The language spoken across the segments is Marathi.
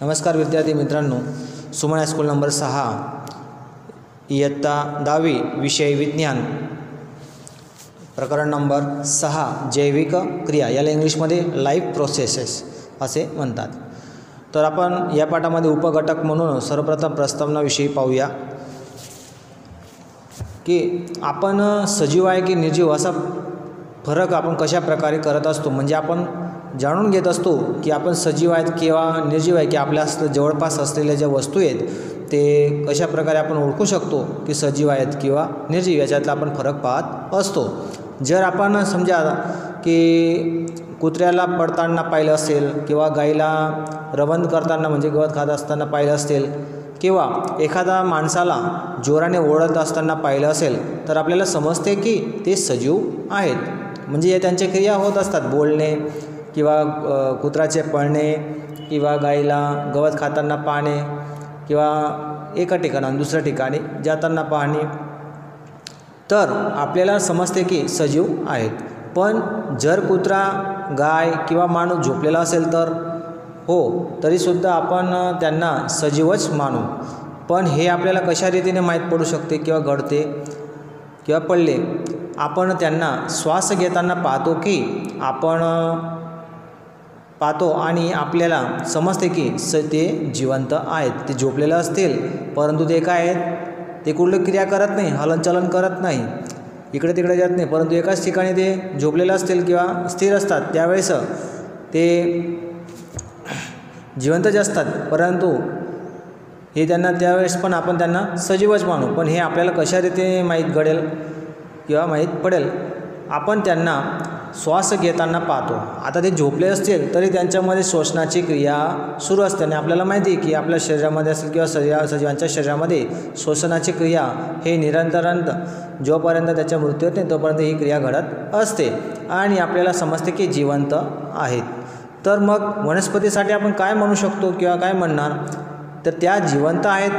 नमस्कार विद्यार्थी मित्रांनो, सुमन हायस्कूल नंबर 6 इयत्ता 10वी विषय विज्ञान प्रकरण नंबर 6 जैविक क्रिया, याला इंग्लिशमध्ये लाईफ प्रोसेसेस असे म्हणतात। तर आपण या पाठामध्ये उपघटक म्हणून सर्वप्रथम प्रस्तावनाविषयी पाहूया की आपण सजीव आहे की निर्जीव असा फरक आपण कशा प्रकारे करत असतो। म्हणजे आपण जाणून घेत असतो की आपण सजीव आहेत किंवा निर्जीव आहे, की आपल्या जवळपास असलेल्या ज्या वस्तू आहेत ते कशा प्रकारे आपण ओळखू शकतो की सजीव आहेत किंवा निर्जीव, याच्यातला आपण फरक पाहत असतो। जर आपण समजा की कुत्र्याला पडताना पाहिलं असेल किंवा गाईला रवंथ करताना म्हणजे गवत खात असताना पाहिलं असेल किंवा एखादा माणसाला जोराने ओरडत असताना पाहिलं असेल तर आपल्याला समजते की ते सजीव आहेत। म्हणजे त्यांच्या क्रिया होत असतात, बोलणे किंवा कुत्र्याचे पळणे किंवा गाईला गवत खाताना पाहणे किंवा एका ठिकाणाहून दुसऱ्या ठिकाणी जाताना पाहणे, तर आपल्याला समजते की सजीव आहेत। पण जर कुत्रा, गाय किंवा माणूस झोपलेला असेल तर हो, तरीसुद्धा आपण त्यांना सजीवच मानू। पण हे आपल्याला कशा रीतीने माहीत पडू शकते किंवा घडते किंवा पडले, आपण त्यांना श्वास घेताना पाहतो की आपण पाहतो आणि आपल्याला समजते की ते जिवंत आहेत। ते झोपलेले असतील परंतु ते काय आहेत, ते कुठली क्रिया करत नाही, हलनचलन करत नाही, इकडे तिकडे जात नाही, परंतु एकाच ठिकाणी ते झोपलेले असतील किंवा स्थिर असतात, त्यावेळेस ते जिवंतच असतात। परंतु हे त्यांना त्यावेळेस पण आपण त्यांना सजीवच मानू। पण हे आपल्याला कशा रीतीने माहीत घडेल किंवा माहीत पडेल, आपण त्यांना श्वास घेताना पाहतो। आता ते झोपले असतील तरी त्यांच्यामध्ये श्वसनाची क्रिया सुरू असते आणि आपल्याला माहिती आहे की आपल्या शरीरामध्ये असेल किंवा सजीवांच्या शरीरामध्ये श्वसनाची क्रिया हे निरंतर जोपर्यंत त्याचा मृत्यू होत नाही तोपर्यंत ही क्रिया घडत असते आणि आपल्याला समजते की जिवंत आहेत। तर मग वनस्पतीसाठी आपण काय म्हणू शकतो किंवा काय म्हणणार, तर त्या जिवंत आहेत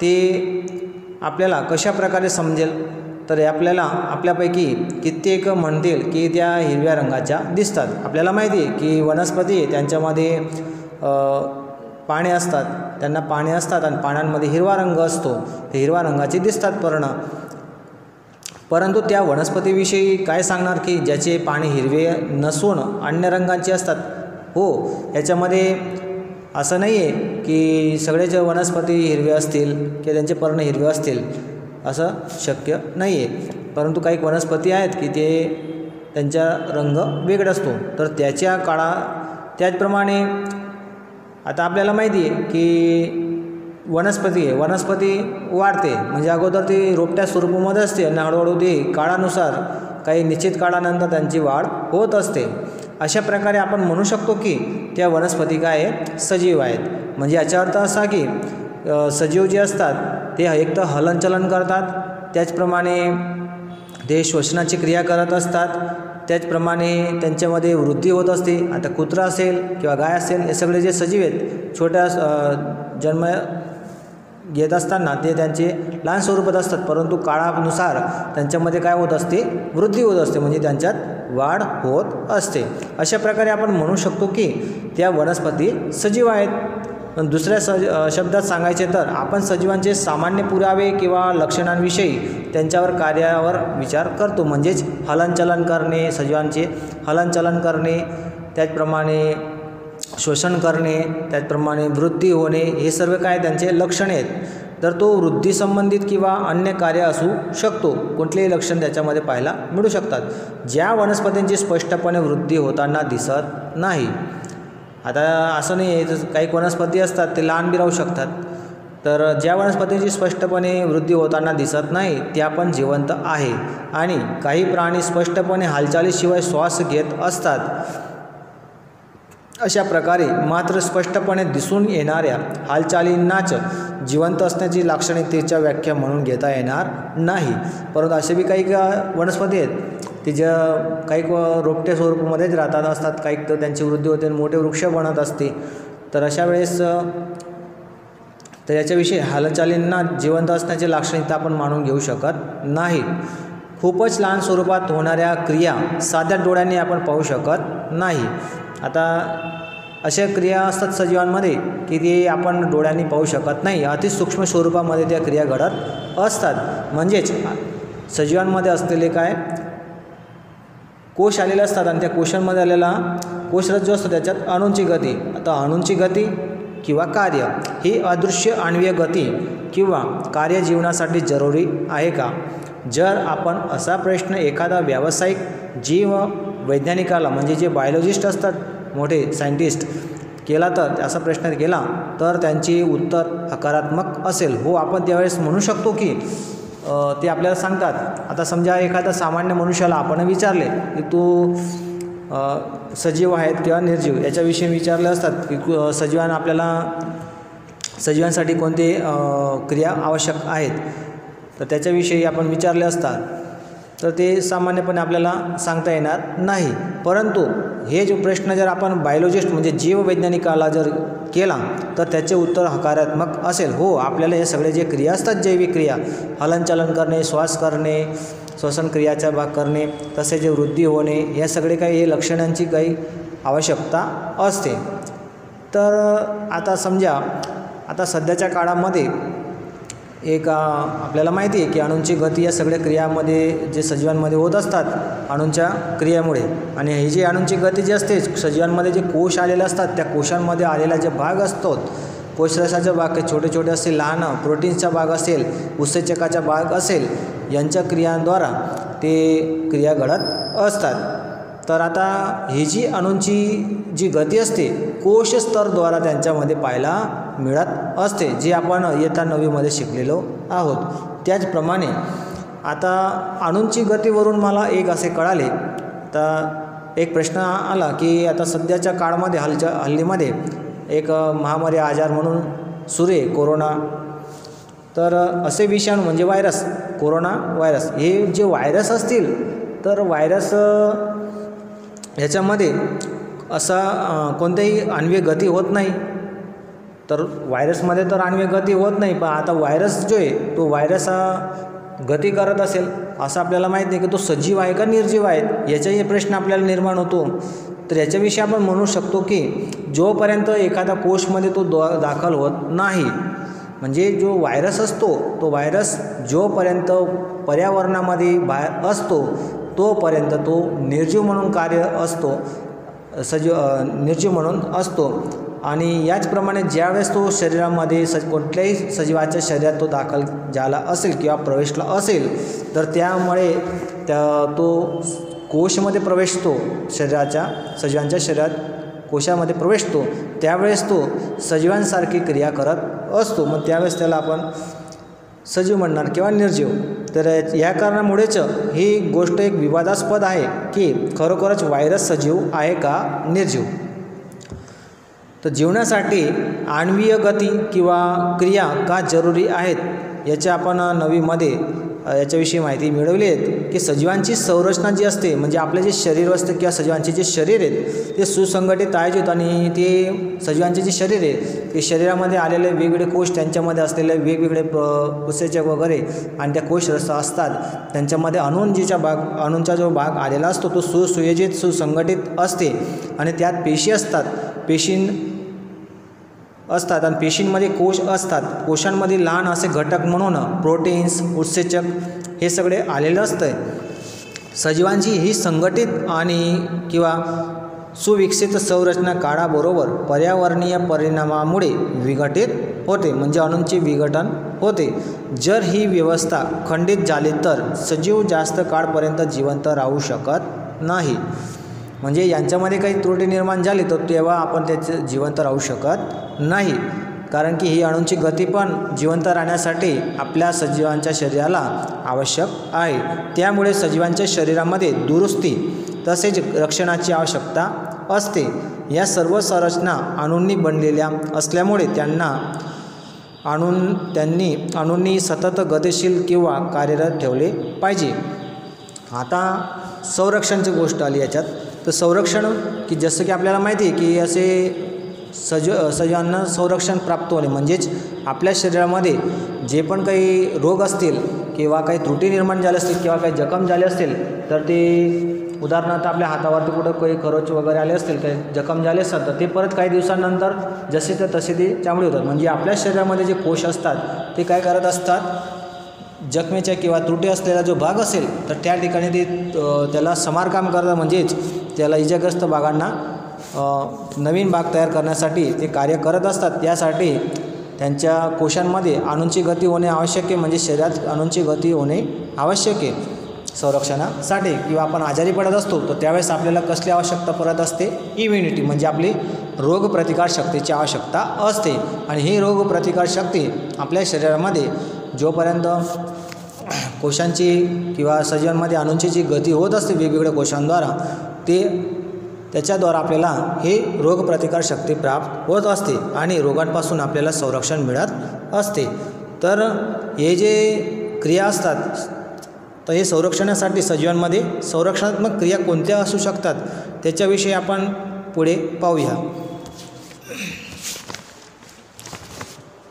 ते आपल्याला कशा प्रकारे समजेल, तर आपल्याला आपल्यापैकी कित्येक म्हणतील की त्या हिरव्या रंगाच्या दिसतात। आपल्याला माहिती आहे की वनस्पती त्यांच्यामध्ये पाने असतात, त्यांना पाने असतात आणि पानांमध्ये हिरवा रंग असतो, ते हिरव्या रंगाचे दिसतात परंतु त्या वनस्पतीविषयी काय सांगणार की ज्याचे पाने हिरवे नसून अन्य रंगांचे असतात। हो, याच्यामध्ये असं नाही आहे की सगळेच वनस्पती हिरवे असतील किंवा त्यांचे पर्ण हिरवे असतील, असं शक्य नाही आहे। परंतु काही वनस्पती आहेत की ते त्यांचा रंग वेगळा असतो, तर त्याच्या त्याचप्रमाणे आता आपल्याला माहिती आहे की वनस्पती वाढते, म्हणजे अगोदर ती रोपट्या स्वरूपामध्ये असते आणि हळूहळू ती काळानुसार काही निश्चित काळानंतर त्यांची वाढ होत असते। अशा प्रकारे आपण म्हणू शकतो की त्या वनस्पती काय आहे, सजीव आहेत। म्हणजे याचा अर्थ असा की सजीव जे असतात ते एक तर हलनचलन करतात, त्याचप्रमाणे ते श्वसनाची क्रिया करत असतात, त्याचप्रमाणे त्यांच्यामध्ये वृद्धी होत असते। आता कुत्रा असेल किंवा गाय असेल, हे सगळे जे सजीव आहेत छोट्या जन्म घेत असताना ते त्यांचे लहान स्वरूपात असतात, परंतु काळानुसार त्यांच्यामध्ये काय होत असते, वृद्धी होत असते, म्हणजे त्यांच्यात वाढ होत असते। अशा प्रकारे आपण म्हणू शकतो की त्या वनस्पती सजीव आहेत। पण दुसऱ्या शब्दात सांगायचे तर आपण सजीवांचे सामान्य पुरावे किंवा लक्षणांविषयी त्यांच्यावर कार्यावर विचार करतो। म्हणजेच हलनचलन करणे, सजीवांचे हलनचलन करणे, त्याचप्रमाणे श्वसन करणे, त्याचप्रमाणे वृद्धी होणे, हे सर्व काय त्यांचे लक्षणे आहेत। तर तो वृद्धी संबंधित किंवा अन्य कार्य असू शकतो, कुठलेही लक्षण त्याच्यामध्ये पाहायला मिळू शकतात। ज्या वनस्पतींची स्पष्टपणे वृद्धी होताना दिसत नाही, आता असं नाही आहे, काही वनस्पती असतात ते लहान बी राहू शकतात, तर ज्या वनस्पतींची स्पष्टपणे वृद्धी होताना दिसत नाही त्या पण जिवंत आहे। आणि काही प्राणी स्पष्टपणे हालचालीशिवाय श्वास घेत असतात। अशा प्रकारे मात्र स्पष्टपणे दिसून येणाऱ्या हालचालींनाच जिवंत असण्याची लाक्षणिकतेच्या व्याख्या म्हणून घेता येणार नाही। परंतु असे बी काही वनस्पती आहेत ते ज्या काही रोपट्या स्वरूपामध्येच राहतात असतात, काही तर त्यांची वृद्धी होते आणि मोठे वृक्ष बनत असते। तर अशा वेळेस तर याच्याविषयी हालचालींना जिवंत असण्याची लाक्षणिकता आपण मानून घेऊ शकत नाही। खूपच लहान स्वरूपात होणाऱ्या क्रिया साध्या डोळ्यांनी आपण पाहू शकत नाही। आता अशा क्रिया असतात सजीवांमध्ये की ते आपण डोळ्यांनी पाहू शकत नाही, अतिसूक्ष्म स्वरूपामध्ये त्या क्रिया घडत असतात. म्हणजेच सजीवांमध्ये असलेले काय कोश आलेले असतात आणि त्या कोशांमध्ये आलेला कोशरस जो असतो त्याच्यात अणूंची गती. आता अणूंची गती किंवा कार्य ही अदृश्य आणवीय गती किंवा कार्य जीवनासाठी जरुरी आहे का? जर आपण असा प्रश्न एखादा व्यावसायिक जीव वैज्ञानिकाला म्हणजे जे बायोलॉजिस्ट असतात मोठे सायंटिस्ट केला तर असा प्रश्न केला तर त्यांचे उत्तर हकारात्मक असेल. हो, आपण त्यावेळेस म्हणू शकतो की ते आपल्याला सांगतात. आता समजा एखादा सामान्य मनुष्याला आपण विचारले की तू सजीव आहेत किंवा निर्जीव याच्याविषयी विचारले असतात की सजीवांसाठी कोणते क्रिया आवश्यक आहेत, तर त्याच्याविषयी आपण विचारले असतात तर ते सामान्यपणे आपल्याला सांगता येणार नाही. परंतु हे जो प्रश्न जर आपण बायोलॉजिस्ट म्हणजे जीववैज्ञानिकाला जर केला तर त्याचे उत्तर हकारात्मक असेल. हो, आपल्याला हे सगळे जे क्रिया असतात जैविक क्रिया, हलनचलन करणे, श्वास करणे, श्वसन क्रियाचा भाग करणे, तसेच जे वृद्धी होणे, या सगळे काही हे लक्षणांची काही आवश्यकता असते. तर आता समजा आता सध्याच्या काळामध्ये एक आपल्याला माहिती आहे की अणूंची गती या सगळ्या क्रियामध्ये जे सजीवांमध्ये होत असतात अणूंच्या क्रियेमुळे. आणि ही जी अणूंची गती जी असते सजीवांमध्ये जे कोश आलेले असतात त्या कोशांमध्ये आलेला जे भाग असतो, कोशरसाचा भाग काही छोटे छोटे असेल, लहान प्रोटीन्सचा भाग असेल, उत्सेचकाचा भाग असेल, यांच्या क्रियांद्वारा ते क्रिया घडत असतात. तर आता ही जी अणूंची जी गती असते कोश स्तरद्वारा त्यांच्यामध्ये पाहायला मिळत असते, जे आपण इयत्ता 9वीमध्ये शिकलेलो आहोत. त्याचप्रमाणे आता अणूंची गतीवरून मला एक असे कळाले, तर एक प्रश्न आला की आता सध्याच्या काळामध्ये हल्लीमध्ये एक महामारी आजार म्हणून सुरू आहे कोरोना. तर असे विषाणू म्हणजे व्हायरस, कोरोना व्हायरस, हे जे व्हायरस असतील तर व्हायरस ह्याच्यामध्ये असा कोणत्याही आणवीय गती होत नाही. तर व्हायरसमध्ये तर आणवीय गती होत नाही, पण आता व्हायरस जो आहे तो व्हायरस गती करत असेल असं आपल्याला माहीत नाही की तो सजीव आहे का निर्जीव आहे, याचाही प्रश्न आपल्याला निर्माण होतो. तर याच्याविषयी आपण म्हणू शकतो की जोपर्यंत एखादा कोशमध्ये तो दाखल होत नाही, म्हणजे जो व्हायरस असतो तो व्हायरस जोपर्यंत पर्यावरणामध्ये बाहेर असतो तोपर्यंत तो निर्जीव म्हणून कार्य असतो, निर्जीव म्हणून असतो. आणि याचप्रमाणे ज्यावेळेस तो शरीरामध्ये कोणत्याही सजीवाच्या शरीरात तो दाखल झाला असेल किंवा प्रवेशला असेल तर त्यामुळे तो कोशामध्ये प्रवेशतो, सजीवांच्या शरीरात कोशामध्ये प्रवेशतो, त्यावेळेस तो सजीवांसारखी क्रिया करत असतो. मग त्यावेळेस त्याला आपण सजीव म्हणणार किंवा निर्जीव. तर या कारणामुळेच ही गोष्ट एक विवादास्पद आहे की खरोखरच व्हायरस सजीव आहे का निर्जीव. तर जीवनासाठी आणवीय गती किंवा क्रिया का जरुरी आहेत याच्या आपण 9वीमध्ये याच्याविषयी माहिती मिळवली आहे की सजीवांची संरचना जी असते म्हणजे आपले जे शरीर असते किंवा सजीवांचे जे शरीर आहेत ते सुसंघटित आयोजित आणि ते सजीवांचे जे शरीर आहे ते शरीरामध्ये आलेले वेगवेगळे कोश, त्यांच्यामध्ये असलेले वेगवेगळे उत्सेचक वगैरे आणि त्या कोशरस असतात त्यांच्यामध्ये अणूंचा जो भाग आलेला असतो तो सुसंयोजित सुसंघटित असते आणि त्यात पेशी असतात आणि पेशींमध्ये कोश असतात. कोशांमध्ये लहान असे घटक म्हणून प्रोटीन्स, उत्सेचक हे सगळे आलेलं असतं. सजीवांची ही संघटित आणि किंवा सुविकसित संरचना काळाबरोबर पर्यावरणीय परिणामामुळे विघटित होते, म्हणजे अणूंचे विघटन होते. जर ही व्यवस्था खंडित झाली तर सजीव जास्त काळपर्यंत जिवंत राहू शकत नाही. म्हणजे यांच्यामध्ये काही त्रुटी निर्माण झाली तर तेव्हा आपण त्याचे जिवंत राहू शकत नाही, कारण की ही अणूंची गती पण जिवंत राहण्यासाठी आपल्या सजीवांच्या शरीराला आवश्यक आहे. त्यामुळे सजीवांच्या शरीरामध्ये दुरुस्ती तसेच रक्षणाची आवश्यकता असते. या सर्व संरचना अणूंनी बनलेल्या असल्यामुळे त्यांनी अणूंनी सतत गतिशील किंवा कार्यरत ठेवले पाहिजे. आता संरक्षणाची गोष्ट आली याच्यात. तर संरक्षण की जसं की आपल्याला माहिती आहे की असे सजीवांना संरक्षण प्राप्त होणे म्हणजेच आपल्या शरीरामध्ये जे पण काही रोग असतील किंवा काही त्रुटी निर्माण झाल्या असतील किंवा काही जखम झाले असतील तर ते उदाहरणार्थ आपल्या हातावरती कुठं काही खरोच वगैरे आले असतील, काही जखम झाले असतात, तर ते परत काही दिवसांनंतर जसे तर तसे ते चांगले होतात. म्हणजे आपल्या शरीरामध्ये जे कोश असतात ते काय करत असतात, जखमेच्या किंवा त्रुटी असलेला जो भाग असेल तर त्या ठिकाणी ते त्याला समारकाम करतात, म्हणजेच त्याला इजाग्रस्त भागांना नवीन भाग तयार करण्यासाठी ते कार्य करत असतात. यासाठी त्यांच्या कोशांमध्ये अणूंची गती होणे आवश्यक आहे, म्हणजे शरीरात अणूंची गती होणे आवश्यक आहे संरक्षणासाठी. किंवा आपण आजारी पडत असतो तर त्यावेळेस आपल्याला कसली आवश्यकता पडत असते, इम्युनिटी, म्हणजे आपली रोगप्रतिकारशक्तीची आवश्यकता असते. आणि ही रोगप्रतिकारशक्ती आपल्या शरीरामध्ये जोपर्यंत कोशांची किंवा सजीवांमध्ये अणूंची जी गती होत असते वेगवेगळ्या कोशांद्वारा, त्याच्याद्वारा आपल्याला हे रोगप्रतिकारशक्ती प्राप्त होत असते आणि रोगांपासून आपल्याला संरक्षण मिळत असते. तर हे जे क्रिया असतात, तर हे संरक्षणासाठी सजीवांमध्ये संरक्षणात्मक क्रिया कोणत्या असू शकतात त्याच्याविषयी आपण पुढे पाहूया.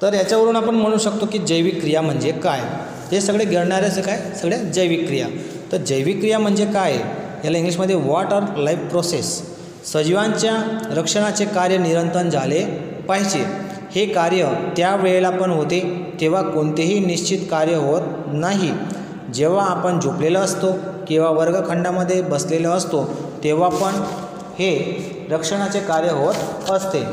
तर याच्यावरून आपण म्हणू शकतो की जैविक क्रिया म्हणजे काय. हे सगळे घडणाऱ्याचं काय, सगळ्या जैविक क्रिया. तर जैविक क्रिया म्हणजे काय, याला इंग्लिशमध्ये व्हॉट आर लाईफ प्रोसेस. सजीवांच्या रक्षणाचे कार्य निरंतर झाले पाहिजे. हे कार्य त्या वेळेला पण होते तेव्हा कोणतेही निश्चित कार्य होत नाही. जेव्हा आपण झोपलेलो असतो किंवा वर्गखंडामध्ये बसलेलो असतो तेव्हा पण हे रक्षणाचे कार्य होत असते.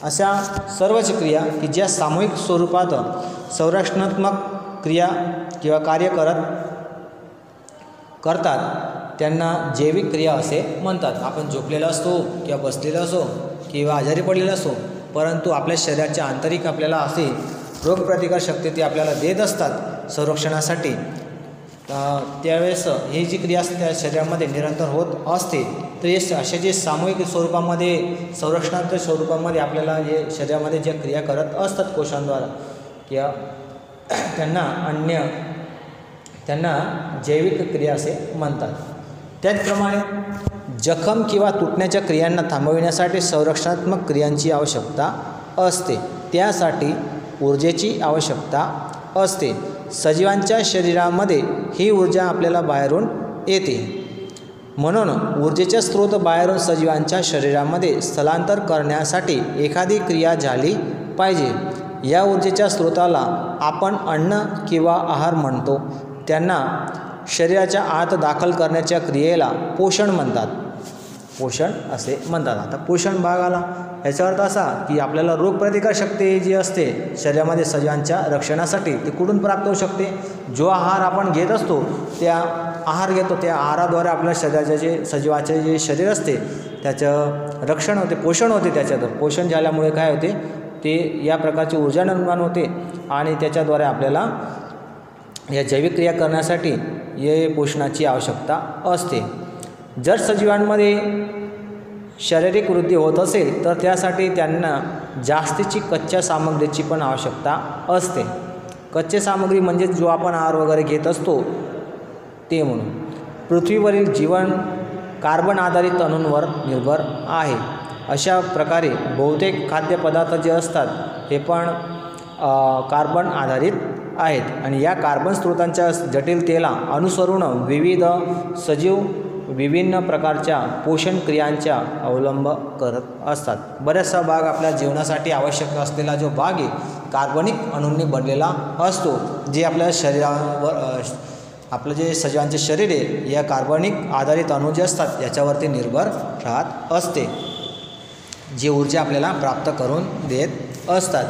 अशा सर्वच क्रिया की ज्या सामूहिक स्वरूपात संरक्षणात्मक क्रिया किंवा कार्य करतात त्यांना जैविक क्रिया असे म्हणतात. आपण झोपलेलो असतो किंवा बसलेलो असो किंवा आजारी पडलेलो असो, परंतु आपल्या शरीराच्या आंतरिक आपल्याला असे रोगप्रतिकारशक्ती ती आपल्याला देत असतात संरक्षणासाठी. त्यावेळेस ही जी क्रिया असते त्या शरीरामध्ये निरंतर होत असते. तर हे असे जे सामूहिक स्वरूपामध्ये संरक्षणात्मक स्वरूपामध्ये आपल्याला जे शरीरामध्ये ज्या क्रिया करत असतात कोशांद्वारा किंवा त्यांना जैविक क्रिया असे म्हणतात. त्याचप्रमाणे जखम किंवा तुटण्याच्या क्रियांना थांबविण्यासाठी संरक्षणात्मक क्रियांची आवश्यकता असते. त्यासाठी ऊर्जेची आवश्यकता असते. सजीवांच्या शरीरामध्ये ही ऊर्जा आपल्याला बाहेरून येते, म्हणून ऊर्जेचे स्रोत बाहेरून सजीवांच्या शरीरामध्ये स्थलांतर करण्यासाठी एखादी क्रिया झाली पाहिजे. या ऊर्जेच्या स्रोताला आपण अन्न किंवा आहार म्हणतो. त्यांना शरीराच्या आत दाखल करण्याच्या क्रियेला पोषण म्हणतात. पोषण असे म्हणतात. आता पोषण भाग आला, याचा अर्थ असा की आपल्याला रोगप्रतिकारशक्ती जी असते शरीरामध्ये सजीवांच्या रक्षणासाठी ती कुठून प्राप्त होऊ शकते. जो आहार आपण घेत असतो त्या आहाराद्वारे आपल्या शरीराचे जे सजीवाचे जे शरीर असते त्याचं रक्षण होते, पोषण होते. त्याच्यातून पोषण झाल्यामुळे काय होते, ते या प्रकारची ऊर्जा निर्माण होते आणि त्याच्याद्वारे आपल्याला या जैविक क्रिया करण्यासाठी हे पोषणाची आवश्यकता असते. जर सजीवांमध्ये शारीरिक वृद्धी होत असेल तर त्यासाठी त्यांना जास्तीची कच्च्या सामग्रीची पण आवश्यकता असते. कच्चे सामग्री म्हणजे जो आपण आहार वगैरे घेत असतो ते. म्हणून पृथ्वीवरील जीवन कार्बन आधारित अणूंवर निर्भर आहे. अशा प्रकारे बहुतेक खाद्यपदार्थ जे असतात हे पण कार्बन आधारित आहेत आणि या कार्बन स्रोतांच्या जटिलतेला अनुसरून विविध सजीव विभिन्न प्रकारच्या पोषण क्रियांचा अवलंब करत असतात. बराचसा भाग आपल्या जीवनासाठी आवश्यक असलेला जो भाग आहे कार्बनिक अणूंनी बनलेला असतो, जे आपल्या शरीरावर आपलं जे सजीवांचे शरीर आहे या कार्बनिक आधारित अणू जे असतात याच्यावरती निर्भर राहत असते, जी ऊर्जा आपल्याला प्राप्त करून देत असतात.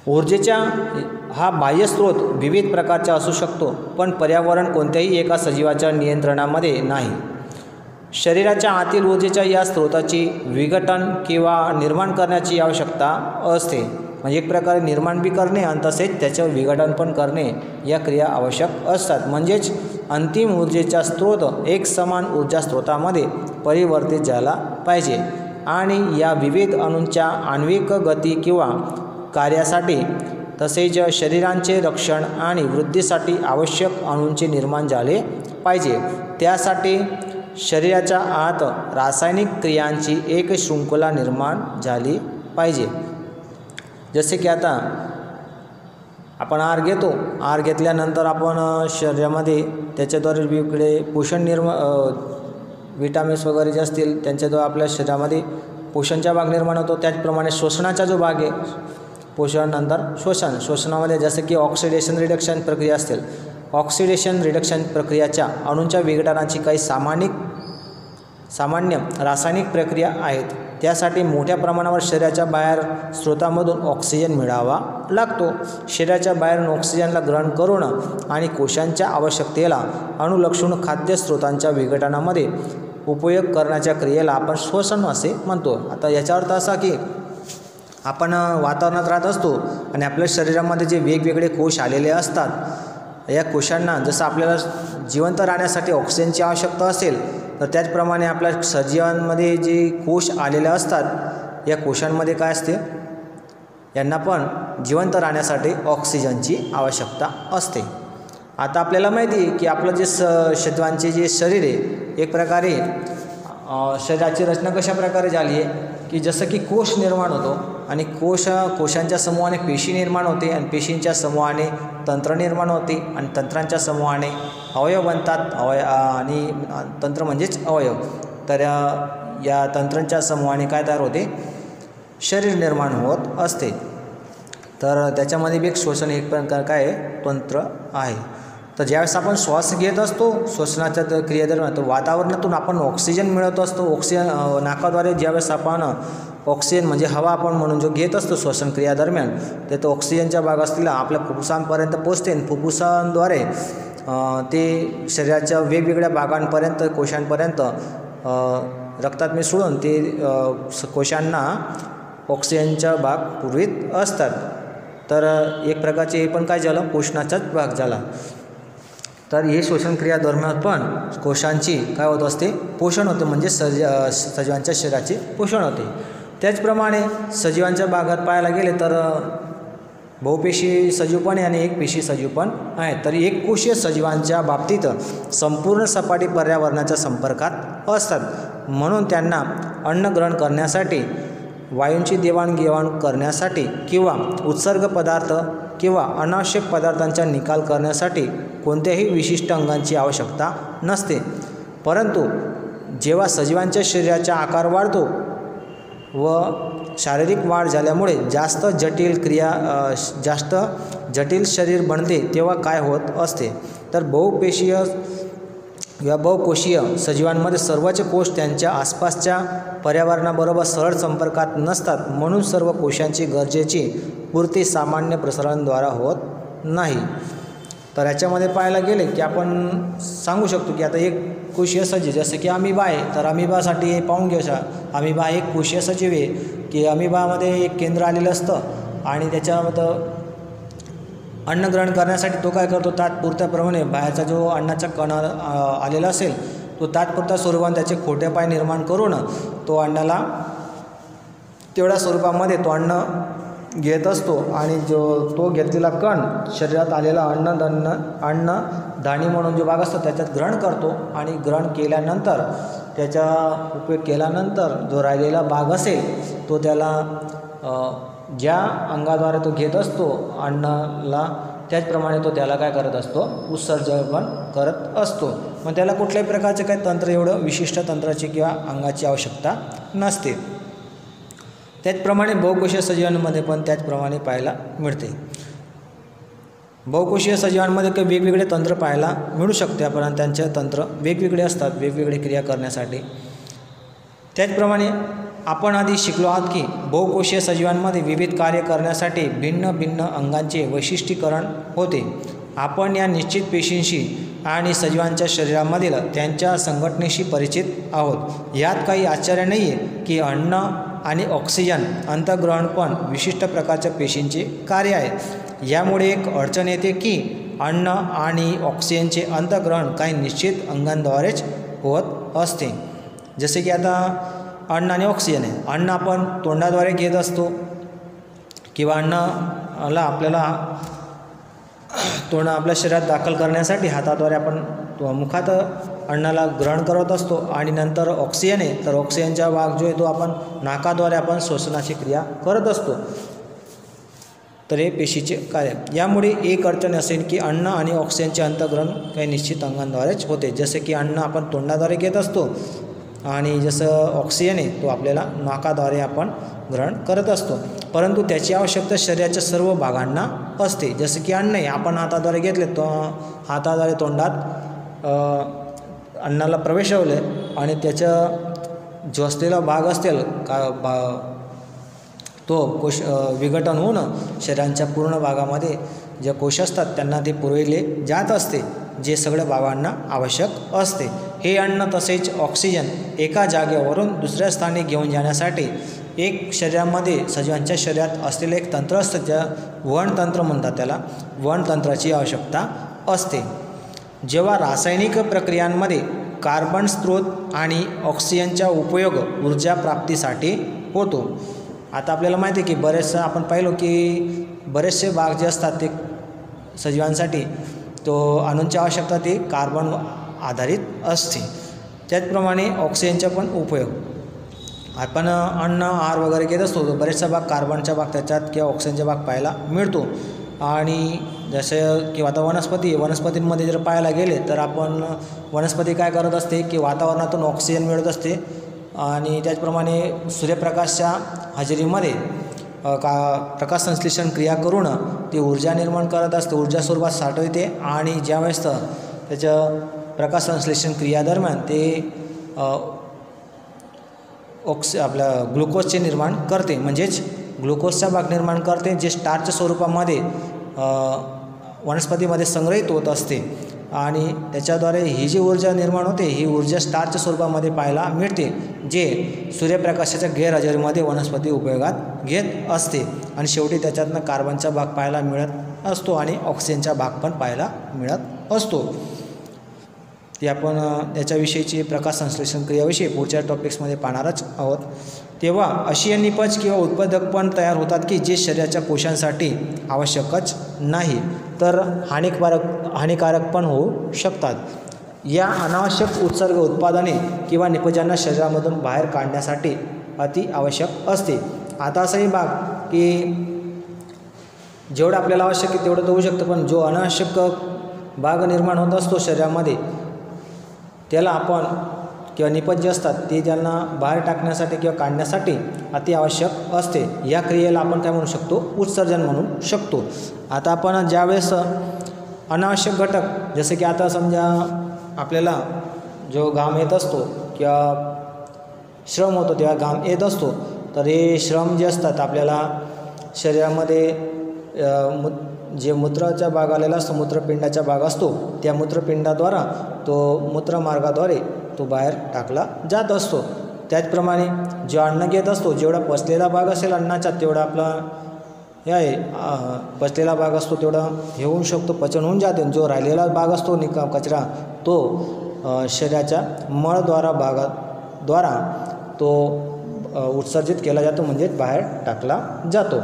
ऊर्जेचा हा बाह्य स्रोत विविध प्रकारचा असू शकतो, पण पर्यावरण कोणत्याही एका सजीवाच्या नियंत्रणामध्ये नाही. शरीराच्या आतील ऊर्जेच्या या स्रोताची विघटन किंवा निर्माण करण्याची आवश्यकता असते. म्हणजे एक प्रकारे निर्माण बी करणे आणि तसेच त्याचं विघटन पण करणे या क्रिया आवश्यक असतात. म्हणजेच अंतिम ऊर्जेचा स्रोत एक समान ऊर्जा स्रोतामध्ये परिवर्तित झाला पाहिजे आणि या विविध अणूंच्या आण्विक गती किंवा कार्यासाठी तसेच शरीरांचे रक्षण आणि वृद्धीसाठी आवश्यक अणूंचे निर्माण झाले पाहिजे. त्यासाठी शरीराच्या आत रासायनिक क्रियांची एक शृंखला निर्माण झाली पाहिजे. जसे की आता आपण आहार घेतो, आहार घेतल्यानंतर आपण शरीरामध्ये त्याच्याद्वारे वेगवेगळे पोषण विटामिन्स वगैरे जे असतील त्यांच्याद्वारे आपल्या शरीरामध्ये पोषणचा भाग निर्माण होतो. त्याचप्रमाणे शोषणाचा जो भाग आहे, पोषणानंतर शोषणामध्ये जसं की ऑक्सिडेशन रिडक्शन प्रक्रिया असतील, ऑक्सिडेशन रिडक्शन प्रक्रियाच्या अणूंच्या विघटनाची काही सामान्य रासायनिक प्रक्रिया आहेत. त्यासाठी मोठ्या प्रमाणावर शरीराच्या बाहेर स्रोतामधून ऑक्सिजन मिळावा लागतो. शरीराच्या बाहेरून ऑक्सिजनला ग्रहण करून आणि कोशांच्या आवश्यकतेला अनुलक्षून खाद्य स्रोतांच्या विघटनामध्ये उपयोग करण्याच्या क्रियेला आपण श्वसन असे म्हणतो. आता याचा अर्थ असा की आपण वातावरणात राहत असतो आणि आपल्या शरीरामध्ये जे वेगवेगळे कोश आलेले असतात, या कोशांना जसं आपल्याला जिवंत राहण्यासाठी ऑक्सिजनची आवश्यकता असेल, तर त्याचप्रमाणे आपल्या सजीवांमध्ये जे कोश आलेले असतात, या कोशांमध्ये काय असते, यांना पण जिवंत राहण्यासाठी ऑक्सिजनची आवश्यकता असते. आता आपल्याला माहिती आहे की आपलं जे सजीवांचे जे शरीर आहे, एक प्रकारे शरीराची रचना कशा प्रकारे झाली आहे की जसं की कोश निर्माण होतो आणि कोशांच्या समूहाने पेशी निर्माण होते आणि पेशींच्या समूहाने तंत्र निर्माण होते आणि तंत्रांच्या समूहाने अवयव बनतात. आणि तंत्र म्हणजेच अवयव. तर या तंत्रांच्या समूहाने काय तयार होते, शरीर निर्माण होत असते. तर त्याच्यामध्ये बी एक श्वसन एक प्रकार काय आहे, तंत्र आहे. तर ज्यावेळेस आपण श्वास घेत असतो श्वसनाच्या क्रियेदरम्यान, तर वातावरणातून आपण ऑक्सिजन मिळवत असतो. ऑक्सिजन नाकाद्वारे ज्यावेळेस आपण ऑक्सिजन म्हणजे हवा आपण म्हणून जो घेत असतो श्वसन क्रियादरम्यान, तर तो ऑक्सिजनचा भाग असलेला आपल्या फुफ्फुसांपर्यंत पोचते आणि फुफ्फुसांद्वारे ते शरीराच्या वेगवेगळ्या भागांपर्यंत कोशांपर्यंत रक्तात मिसळून ते कोशांना ऑक्सिजनचा भाग पुरवित असतात. तर एक प्रकारचे हे पण काय झालं, पोषणाचाच भाग झाला. तर हे श्वसन क्रिया दरम्यान पण कोशांची काय होत असते, पोषण होते, म्हणजे सजीवांच्या शरीराचे पोषण होते. त्याचप्रमाणे सजीवांच्या भागात पाहायला गेले तर बहुपेशी सजीव पण आहे आणि एकपेशी सजीव पण आहे. तर एककोशीय सजीवांच्या बाबतीत संपूर्ण सपाटी पर्यावरणाच्या संपर्कात असतात, म्हणून त्यांना अन्न ग्रहण करण्यासाठी, वायूंची देवाणघेवाण करण्यासाठी किंवा उत्सर्ग पदार्थ किंवा अनावश्यक पदार्थांचा निकाल करण्यासाठी कोणत्याही विशिष्ट अंगांची आवश्यकता नसते. परंतु जेव्हा सजीवांच्या शरीराचा आकार वाढतो व शारीरिक वाढ झाल्यामुळे जास्त जटिल शरीर बनते, तेव्हा काय होत असते, तर बहुपेशीय या बहुकोशीय सजीवांमध्ये सर्वच कोश त्यांच्या आसपासच्या पर्यावरणाबरोबर सरळ संपर्कात नसतात, म्हणून सर्व कोशांची गरजेची पूर्ती सामान्य प्रसारणाद्वारा होत नाही. तर याच्यामध्ये पाहायला गेले की आपण सांगू शकतो की आता एक कोशीय सजीव जसं की अमिबा आहे, तर अमिबासाठी हे पाहून घ्या, अमिबा एक कोशीय सजीव आहे की अमिबामध्ये एक केंद्र आलेलं असतं आणि त्याच्यामध्ये अन्न ग्रहण करण्यासाठी तो काय करतो, तात्पुरत्याप्रमाणे बाहेरचा जो अन्नाचा कण आलेला असेल तो तात्पुरत्या स्वरूपाने त्याचे खोटे पाय निर्माण करून तो अन्नाला तेवढ्या स्वरूपामध्ये तो अन्न घेत असतो आणि तो घेतलेला कण शरीरात आलेला अन्नधान्य म्हणून जो भाग असतो त्याच्यात ग्रहण करतो आणि ग्रहण केल्यानंतर त्याचा उपयोग केल्यानंतर जो राहिलेला भाग असेल तो त्याला ज्या अंगाद्वारे तो घेत असतो अन्नाला, त्याचप्रमाणे तो त्याला काय करत असतो, उत्सर्जन करत असतो. मग त्याला कुठल्याही प्रकारचे काही तंत्र, एवढं विशिष्ट तंत्राची किंवा अंगाची आवश्यकता नसते. त्याचप्रमाणे बहुकोशीय सजीवांमध्ये पण त्याचप्रमाणे पाहायला मिळते. बहुकोशीय सजीवांमध्ये काही वेगवेगळे तंत्र पाहायला मिळू शकते, पण त्यांचे तंत्र वेगवेगळे असतात वेगवेगळे क्रिया करण्यासाठी. त्याचप्रमाणे आपण आधी शिकलो आहात की बहुकोशीय सजीवांमध्ये विविध कार्य करण्यासाठी भिन्न भिन्न अंगांचे वैशिष्ट्यीकरण होते. आपण या निश्चित पेशींशी आणि सजीवांच्या शरीरामधील त्यांच्या संघटनेशी परिचित आहोत. यात काही आश्चर्य नाही आहे की अन्न आणि ऑक्सिजन अंतर्ग्रहण पण विशिष्ट प्रकारच्या पेशींचे कार्य आहे. यामुळे एक अडचण येते की अन्न आणि ऑक्सिजनचे अंतर्ग्रहण काही निश्चित अंगांद्वारेच होत असते. जसे की आता अन्न आणि ऑक्सिजन आहे, अन्न आपण तोंडाद्वारे घेत असतो किंवा अन्नाला आपल्याला आपल्या शरीरात दाखल करण्यासाठी हाताद्वारे आपण मुखात अन्नाला ग्रहण करत असतो आणि नंतर ऑक्सिजन आहे, तर ऑक्सिजनचा भाग जो आहे तो आपण नाकाद्वारे आपण श्वसनाची क्रिया करत असतो. तर हे पेशीचे कार्य. यामुळे एक अडचण असेल की अन्न आणि ऑक्सिजनचे अंतर्ग्रहण काही निश्चित अंगांद्वारेच होते. जसे की अन्न आपण तोंडाद्वारे घेत असतो आणि जसं ऑक्सिजन आहे तो आपल्याला नाकाद्वारे आपण ग्रहण करत असतो. परंतु त्याची आवश्यकता शरीराच्या सर्व भागांना असते. जसं की अन्न आहे आपण हाताद्वारे घेतले, तो हाताद्वारे तोंडात अन्नाला प्रवेशवले आणि त्याचं जो असलेला भाग असेल तो कोश विघटन होऊन शरीराच्या पूर्ण भागामध्ये जे कोश असतात त्यांना ते पुरविले जात असते, जे सगळ्या भागांना आवश्यक असते. हे अन्न तसेच ऑक्सिजन एका जागेवरून दुसऱ्या स्थानी घेऊन जाण्यासाठी एक शरीरामध्ये सजीवांच्या शरीरात असलेले एक तंत्र असतं, ज्या वहनतंत्र म्हणतात, त्याला वहनतंत्राची आवश्यकता असते. जेव्हा रासायनिक प्रक्रियांमध्ये कार्बन स्रोत आणि ऑक्सिजनचा उपयोग ऊर्जा प्राप्तीसाठी होतो. आता आपल्याला माहिती आहे की बरेचसं आपण पाहिलो की बरेचसे भाग जे असतात ते सजीवांसाठी तो अणूंची आवश्यकता ते कार्बन आधारित असते. त्याचप्रमाणे ऑक्सिजनचा पण उपयोग आपण अन्न आहार वगैरे घेत असतो, बरेचसा भाग कार्बनचा भाग त्याच्यात किंवा ऑक्सिजनचा भाग पाहायला मिळतो. आणि जसं की आता वनस्पतींमध्ये जर पाहायला गेले तर आपण वनस्पती काय करत असते की वातावरणातून ऑक्सिजन मिळत असते आणि त्याचप्रमाणे सूर्यप्रकाशच्या हजेरीमध्ये प्रकाश संश्लेषण क्रिया करून ती ऊर्जा निर्माण करत असते, ऊर्जा स्वरूपात साठवते आणि ज्यावेळेस त्याच्या प्रकाश संश्लेषण क्रियादरम्यान ते आपल्या ग्लुकोजचे निर्माण करते, म्हणजेच ग्लुकोजचा भाग निर्माण करते, जे स्टार्च स्वरूपामध्ये वनस्पतीमध्ये संग्रहित होत असते आणि त्याच्याद्वारे ही जी ऊर्जा निर्माण होते ही ऊर्जा स्टार्च स्वरूपामध्ये पाहायला मिळते, जे सूर्यप्रकाशाच्या गैरहजेरीमध्ये वनस्पती उपयोगात घेत असते. आणि शेवटी त्याच्यातनं कार्बनचा भाग पाहायला मिळत असतो आणि ऑक्सिजनचा भाग पण पाहायला मिळत असतो. ती आपण याच्याविषयीची प्रकाश संश्लेषण क्रियाविषयी पुढच्या टॉपिक्समध्ये पाहणारच आहोत. तेव्हा अशी निपज किंवा उत्पादक पण तयार होतात की जे शरीराच्या कोशांसाठी आवश्यकच नाही तर हानिकारक पण होऊ शकतात. या अनावश्यक उत्सर्ग उत्पादने किंवा निपजांना शरीरामधून बाहेर काढण्यासाठी अति आवश्यक असते. आता असाही भाग की जेवढं आपल्याला आवश्यक आहे तेवढं तर होऊ शकतं, पण जो अनावश्यक भाग निर्माण होत असतो शरीरामध्ये त्याला आपण किंवा निपज जे असतात ते त्यांना बाहेर टाकण्यासाठी किंवा काढण्यासाठी अति आवश्यक असते. या क्रियेला आपण काय म्हणू शकतो, उत्सर्जन म्हणू शकतो. आता आपण ज्यावेळेस अनावश्यक घटक जसे की आता समजा आपल्याला जो घाम येत असतो किंवा श्रम होतो तेव्हा घाम येत असतो, तर हे श्रम जे असतात आपल्याला शरीरामध्ये जे मूत्राचा भाग आलेला असतो, मूत्रपिंडाचा भाग असतो, त्या मूत्रपिंडाद्वारा तो मूत्रमार्गाद्वारे तो बाहेर टाकला जात असतो. त्याचप्रमाणे जो अन्न घेत असतो जेवढा पचलेला भाग असेल अन्नाचा तेवढा आपला हे आहे पचलेला भाग असतो तेवढा हे होऊ शकतो, पचन होऊन जाते. जो राहिलेला भाग असतो कचरा तो शरीराच्या मळद्वारा तो उत्सर्जित केला जातो, म्हणजे बाहेर टाकला जातो.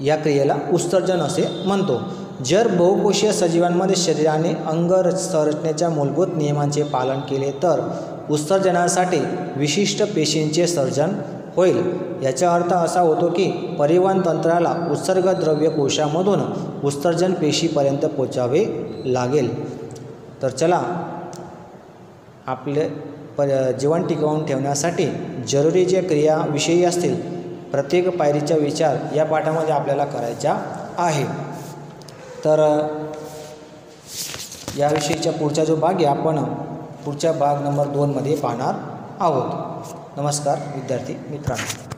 या क्रियेला उत्सर्जन असे म्हणतो. जर बहुकोशीय सजीवांमध्ये शरीराने अंग संरचनेच्या मूलभूत नियमांचे पालन केले तर उत्सर्जनासाठी विशिष्ट पेशींचे सर्जन होईल. याचा अर्थ असा होतो की परिवहन तंत्राला उत्सर्गद्रव्य कोशामधून उत्सर्जन पेशीपर्यंत पोचावे लागेल. तर चला आपले जीवन टिकवून ठेवण्यासाठी जरुरी जे क्रियाविषयी असतील प्रत्येक पायरीचा विचार या पाठामध्ये आपल्याला करायचा आहे. तर याविषयीचा पुढचा जो भाग आहे आपण पुढच्या भाग नंबर 2 मध्ये पाहणार आहोत. नमस्कार विद्यार्थी मित्रांनो.